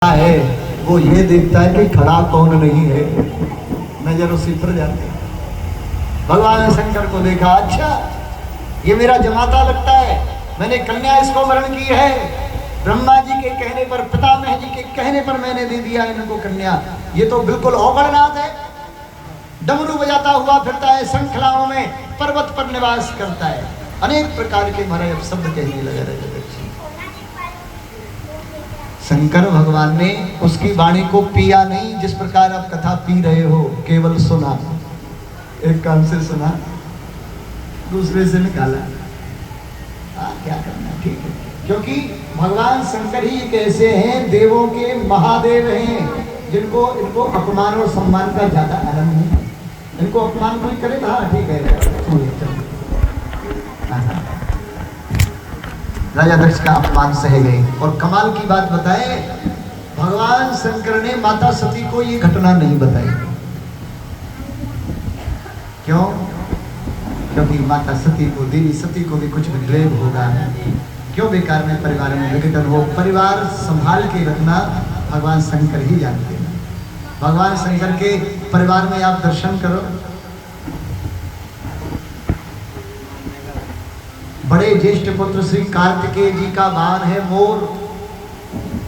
है वो ये देखता है कि खड़ा कौन नहीं है, नजर उसी पर जाती है। भगवान ने शंकर को देखा, अच्छा ये मेरा जमाता लगता है, मैंने कन्या इसको वरण की है, ब्रह्मा जी के कहने पर, पितामह जी के कहने पर मैंने दे दिया इनको कन्या। ये तो बिल्कुल औगणनाथ है, डमरू बजाता हुआ फिरता है, श्रृंखलाओं में पर्वत पर निवास करता है, अनेक प्रकार के महाराज अब शब्द कहने लगे रहे। शंकर भगवान ने उसकी वाणी को पिया नहीं, जिस प्रकार आप कथा पी रहे हो, केवल सुना, एक कान से सुना दूसरे से निकाला। क्या करना, ठीक है, क्योंकि भगवान शंकर ही एक ऐसे हैं, देवों के महादेव हैं, जिनको इनको अपमान और सम्मान का ज्यादा आनंद है। इनको अपमान कोई करे तो हाँ ठीक है, राजा दक्ष का अपमान सह गए। और कमाल की बात बताए, भगवान शंकर ने माता सती को ये घटना नहीं बताई। क्यों? क्योंकि माता सती को, देवी सती को भी कुछ विद्वेग होगा, क्यों बेकार में परिवार में विघटन हो। परिवार संभाल के रखना भगवान शंकर ही जानते हैं। भगवान शंकर के परिवार में आप दर्शन करो, बड़े ज्येष्ठ पुत्र श्री कार्तिकेय जी का वाहन है मोर,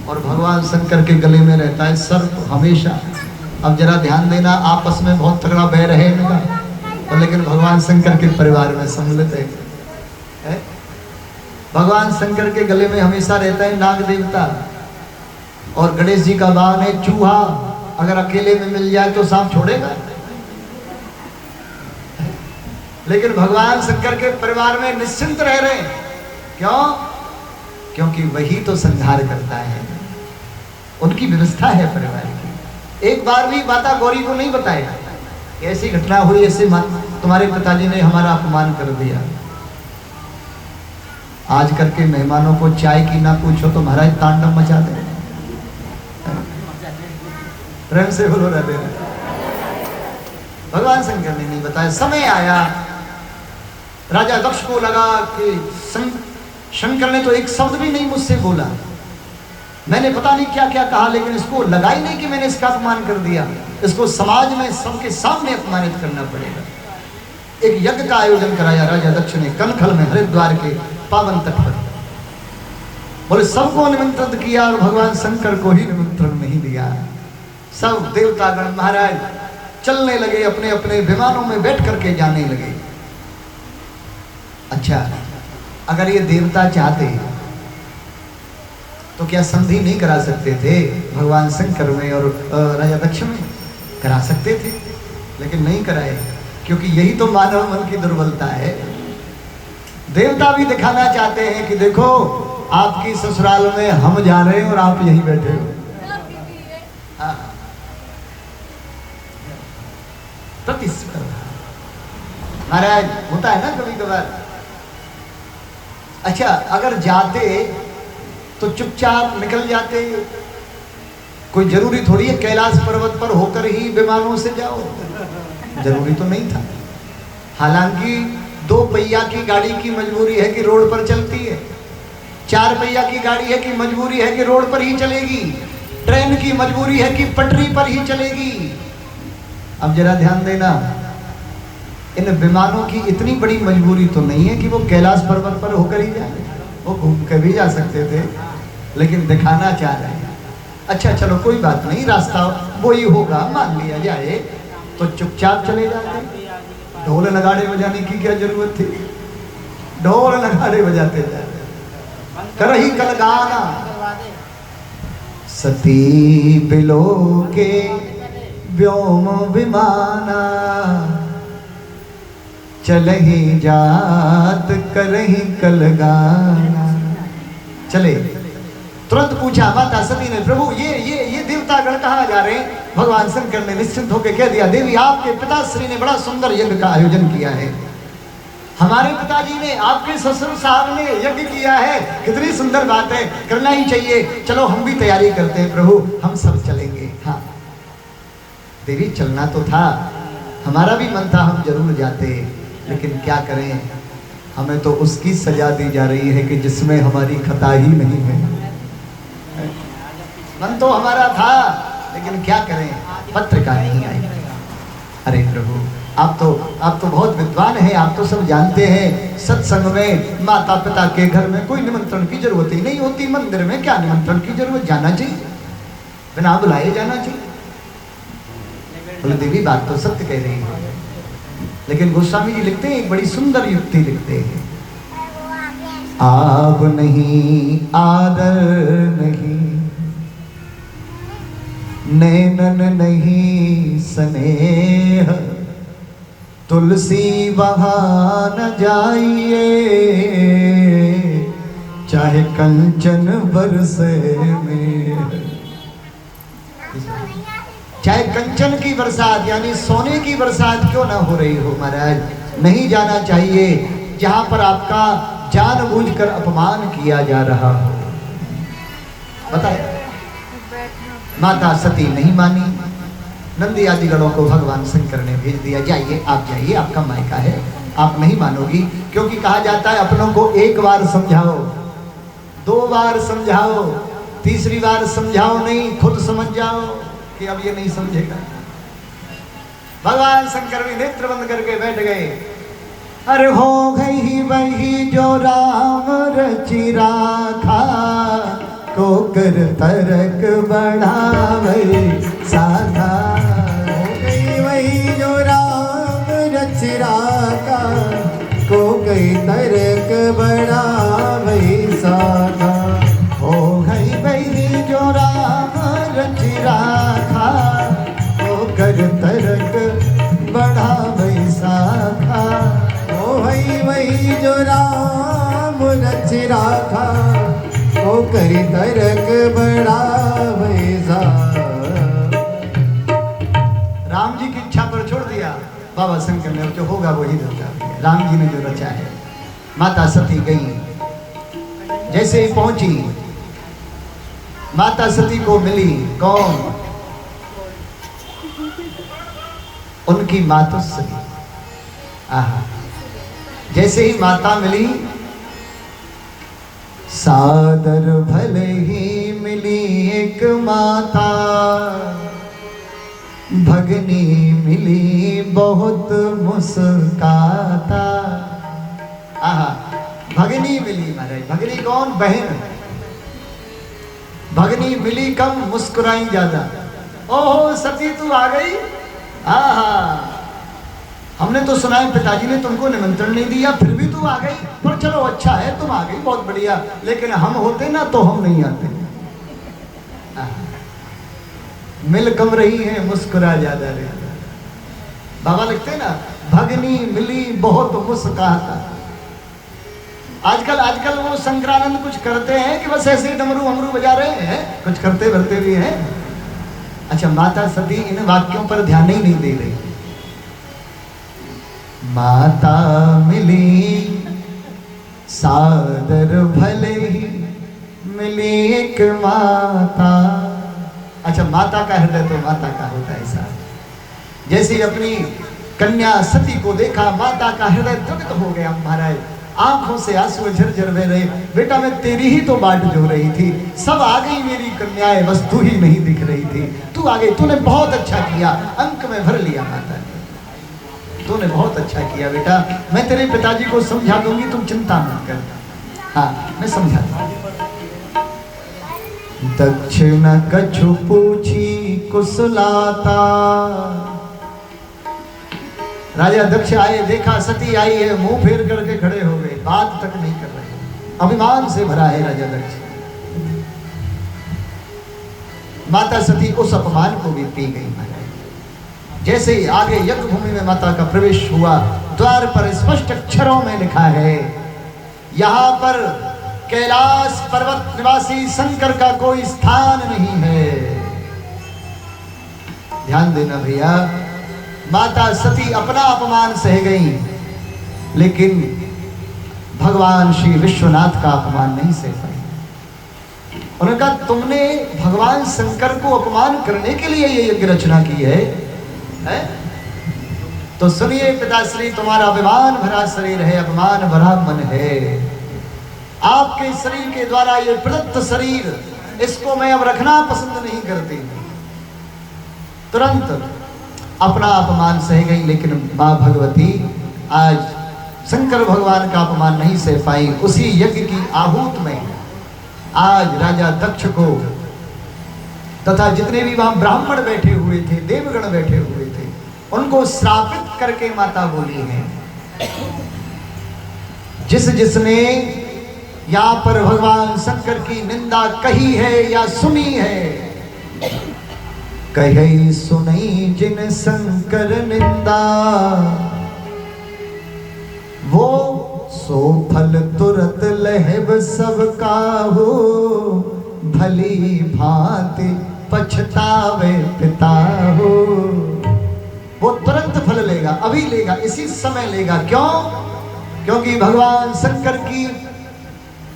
और भगवान शंकर के गले में रहता है सर्प हमेशा। अब जरा ध्यान देना, आपस में बहुत तगड़ा बैर है इनका, और लेकिन भगवान शंकर के परिवार में सम्मिलित है। भगवान शंकर के गले में हमेशा रहता है नाग देवता, और गणेश जी का वाहन है चूहा। अगर अकेले में मिल जाए तो सांप छोड़ेगा, लेकिन भगवान शंकर के परिवार में निश्चिंत रह रहे हैं। क्यों? क्योंकि वही तो संहार करता है, उनकी व्यवस्था है परिवार की। एक बार भी माता गौरी को नहीं बताया ऐसी घटना हुई, ऐसे तुम्हारे पिताजी ने हमारा अपमान कर दिया। आज करके मेहमानों को चाय की ना पूछो तो महाराज तांडव मचा दे। प्रेम से बोलो राधे। भगवान शंकर ने नहीं बताया। समय आया, राजा दक्ष को लगा कि शंकर ने तो एक शब्द भी नहीं मुझसे बोला, मैंने पता नहीं क्या क्या कहा, लेकिन इसको लगा ही नहीं कि मैंने इसका अपमान कर दिया। इसको समाज में सबके सामने अपमानित करना पड़ेगा। एक यज्ञ का आयोजन कराया राजा दक्ष ने कनखल में, हरिद्वार के पावन तट पर। बोले सबको निमंत्रित किया और भगवान शंकर को ही निमंत्रण नहीं दिया। सब देवतागण महाराज चलने लगे, अपने अपने विमानों में बैठ करके जाने लगे। अच्छा, अगर ये देवता चाहते तो क्या संधि नहीं करा सकते थे भगवान शंकर में और राजा दक्ष में? करा सकते थे, लेकिन नहीं कराए, क्योंकि यही तो मानव मन की दुर्बलता है। देवता भी दिखाना चाहते हैं कि देखो आपकी ससुराल में हम जा रहे हैं और आप यहीं बैठे हो। प्रतिस्पर्धा महाराज होता है ना कभी कभार। अच्छा, अगर जाते तो चुपचाप निकल जाते, कोई जरूरी थोड़ी है कैलाश पर्वत पर होकर ही विमानों से जाओ, जरूरी तो नहीं था। हालांकि 2 पहिया की गाड़ी की मजबूरी है कि रोड पर चलती है, 4 पहिया की गाड़ी है कि मजबूरी है कि रोड पर ही चलेगी, ट्रेन की मजबूरी है कि पटरी पर ही चलेगी। अब जरा ध्यान देना, इन विमानों की इतनी बड़ी मजबूरी तो नहीं है कि वो कैलाश पर्वत पर होकर ही जाए, वो घूम कर भी जा सकते थे, लेकिन दिखाना चाह रहे हैं। अच्छा चलो कोई बात नहीं, रास्ता वो ही होगा मान लिया जाए, तो चुपचाप चले जाते। ढोल नगाड़े बजाने की क्या जरूरत थी? ढोल नगाड़े बजाते जाते, करही कल गाना सती बिलो के व्योम विमाना, चलही जात करही कल गाना। चले, तुरंत पूछा माता सती ने, प्रभु ये देवतागण कहाँ जा रहे हैं? भगवान शंकर ने निश्चिंत होकर कह दिया, देवी आपके पिताश्री ने बड़ा सुंदर यज्ञ का आयोजन किया है, हमारे पिताजी ने, आपके ससुर साहब ने यज्ञ किया है, कितनी सुंदर बात है, करना ही चाहिए, चलो हम भी तैयारी करते हैं प्रभु, हम सब चलेंगे। हाँ देवी चलना तो था, हमारा भी मन था हम जरूर जाते, लेकिन क्या करें, हमें तो उसकी सजा दी जा रही है कि जिसमें हमारी खता ही नहीं है। मन तो हमारा था, लेकिन क्या करें, पत्रिका नहीं आई। अरे प्रभु, आप तो बहुत विद्वान हैं, आप तो सब जानते हैं, सत्संग में माता पिता के घर में कोई निमंत्रण की जरूरत ही नहीं होती, मंदिर में क्या निमंत्रण की जरूरत, जाना चाहिए, बिना बुलाए जाना चाहिए। बोले देवी बात तो सत्य कह रही है, लेकिन गोस्वामी जी लिखते हैं एक बड़ी सुंदर युक्ति लिखते हैं, आब नहीं आदर नहीं, नैनन नहीं स्नेह, तुलसी वहाँ न जाइए, चाहे कंचन बरसे में। चाहे कंचन की बरसात यानी सोने की बरसात क्यों ना हो रही हो महाराज, नहीं जाना चाहिए जहां पर आपका जानबूझकर अपमान किया जा रहा हो। बताए माता सती नहीं मानी, नंदी आदि गणों को भगवान शंकर ने भेज दिया, जाइए आप जाइए, आपका मायका है, आप नहीं मानोगी, क्योंकि कहा जाता है अपनों को एक बार समझाओ, दो बार समझाओ, तीसरी बार समझाओ नहीं, खुद समझ जाओ कि अब ये नहीं समझेगा। भगवान शंकर भी नेत्र बंद करके बैठ गए। अरे हो गई वही जो राम रचि राखा, को कर तरक बढ़ावे साधा। हो गई वही जो राम रचि राखा, को गई तरक बढ़ावे साधा। हो गई वही जो राम रचि राखा, को कर तरक बढ़ावे साधा। हो गई वही जो राम रचि राखा, को करी तरक बढ़ावे साधा। राम जी की इच्छा पर छोड़ दिया बाबा शंकर ने, जो होगा वही रचा, राम जी ने जो रचा है। माता सती गई, जैसे ही पहुंची माता सती को मिली कौन, उनकी मातोश्री। आहा, जैसे ही माता मिली, सादर भले ही मिली एक माता, भगनी मिली बहुत मुस्काता। आहा, भगनी मिली महाराज, भगनी कौन, बहन। भगनी मिली कम, मुस्कुराई ज्यादा। ओहो सती तू आ गई, आहा, हमने तो सुना है पिताजी ने तुमको निमंत्रण नहीं दिया, फिर भी तू आ गई, पर चलो अच्छा है तुम आ गई, बहुत बढ़िया, लेकिन हम होते ना तो हम नहीं आते। मिल कम रही है, मुस्कुरा ज्यादा रही। बाबा लिखते ना, भगनी मिली बहुत मुस्काता। आजकल वो शंकरानंद कुछ करते हैं कि बस ऐसे डमरू अमरू बजा रहे हैं, कुछ करते भरते भी हैं। अच्छा, माता सती इन वाक्यों पर ध्यान ही नहीं दे रही। माता मिली सादर भले ही मिली एक माता। अच्छा, माता का हृदय तो माता का होता है ऐसा। जैसे अपनी कन्या सती को देखा, माता का हृदय द्रवित हो गया महाराज, आंखों से आंसू झरझर बह रहे। बेटा मैं तेरी ही तो बाट जो रही थी, सब आ गई मेरी कन्याएं, बस तू ही नहीं दिख रही थी। तू आ गई, तूने बहुत अच्छा किया, अंक में भर लिया माता ने, तूने बहुत अच्छा किया बेटा। मैं तेरे पिताजी को समझा दूंगी, तुम चिंता मत कर। हाँ, मैं समझा दूंगी। दक्षिण कछु पूछी कुशलाता। राजा दक्ष आए, देखा सती आई है, मुंह फेर करके खड़े हो गए, बात तक नहीं कर रहे, अभिमान से भरा है राजा दक्ष। माता सती उस अपमान को भी पी गई महाराज। जैसे ही आगे यज्ञ भूमि में माता का प्रवेश हुआ, द्वार पर स्पष्ट अक्षरों में लिखा है, यहाँ पर कैलाश पर्वत निवासी शंकर का कोई स्थान नहीं है। ध्यान देना भैया, माता सती अपना अपमान सह गई, लेकिन भगवान श्री विश्वनाथ का अपमान नहीं सह पाई। उन्होंने कहा तुमने भगवान शंकर को अपमान करने के लिए ये यज्ञ रचना की है? तो सुनिए पिताश्री, तुम्हारा अभिमान भरा शरीर है, अपमान भरा मन है। आपके शरीर के द्वारा ये प्रदत्त शरीर इसको मैं अब रखना पसंद नहीं करती। तुरंत अपना अपमान सह गई, लेकिन माँ भगवती आज शंकर भगवान का अपमान नहीं सह पाई। उसी यज्ञ की आहूत में आज राजा दक्ष को तथा जितने भी वहां ब्राह्मण बैठे हुए थे, देवगण बैठे हुए थे, उनको श्रापित करके माता बोली है, जिसने यहाँ पर भगवान शंकर की निंदा कही है या सुनी है, कही सुनी जिन शंकर निंदा, वो सो फल तुरत लहब सबका हो, भली भांति पछतावे पिता हो। वो तुरंत फल लेगा, अभी लेगा, इसी समय लेगा। क्यों? क्योंकि भगवान शंकर की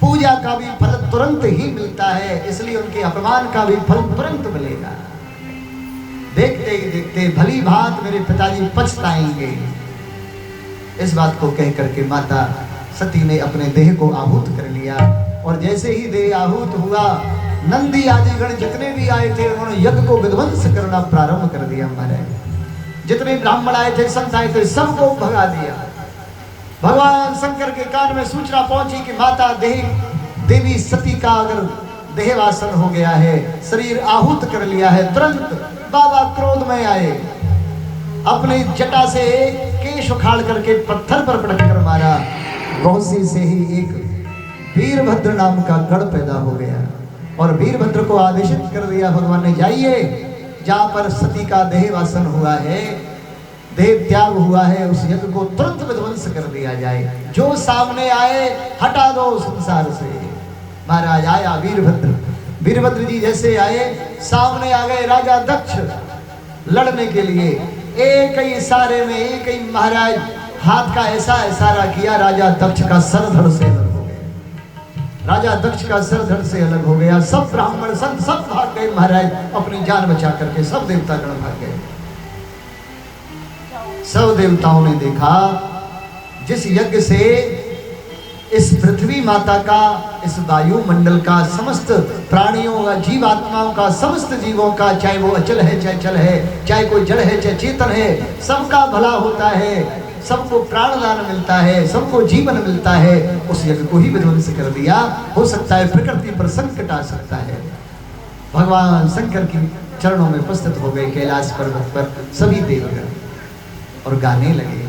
पूजा का भी फल तुरंत ही मिलता है, इसलिए उनके अपमान का भी फल तुरंत मिलेगा। देखते ही देखते भली भांति मेरे पिताजी पछताएंगे। इस बात को कह करके माता सती ने अपने देह को आहूत कर लिया, और जैसे ही देह आहूत हुआ, नंदी आदि गण जितने भी आए थे उन्होंने यज्ञ को विध्वंस करना प्रारंभ कर दिया। महाराज जितने ब्राह्मण आए थे, संत आए थे, सबको भगा दिया। भगवान शंकर के कान में सूचना पहुंची कि माता देवी सती का अगर देहवासन हो गया है, शरीर आहूत कर लिया है। तुरंत बाबा क्रोध में आए, अपनी जटा से एक केश उखाड़ करके पत्थर पर पटक कर मारा। गौसी से ही एक वीरभद्र नाम का गण पैदा हो गया, और वीरभद्र को आदेशित कर दिया भगवान ने, जाइए जहां पर सती का देहवासन हुआ है, देह त्याग हुआ है, उस यज्ञ को तुरंत विध्वंस कर दिया जाए। जो सामने आए हटा दो संसार से। महाराज आया वीरभद्र जी जैसे आए, सामने आ गए राजा दक्ष लड़ने के लिए। एक ही इशारे में, एक ही महाराज हाथ का ऐसा इशारा किया, राजा दक्ष का सर धड़ से अलग हो गया। राजा दक्ष का सर धड़ से अलग हो गया। सब ब्राह्मण संत सब भाग गए महाराज, अपनी जान बचा करके। सब देवता गण भाग गए। सब देवताओं ने देखा जिस यज्ञ से इस पृथ्वी माता का, इस वायुमंडल का, समस्त प्राणियों का, जीवात्माओं का, समस्त जीवों का, चाहे वो अचल है चाहे चल है, चाहे कोई जड़ है चाहे चेतन है, सबका भला होता है, सबको प्राणदान मिलता है, सबको जीवन मिलता है, उस यज्ञ को ही विध्वंस कर दिया। हो सकता है प्रकृति पर संकट आ सकता है। भगवान शंकर की चरणों में उपस्थित हो गए कैलाश पर्वत पर सभी देवगण और गाने लगे।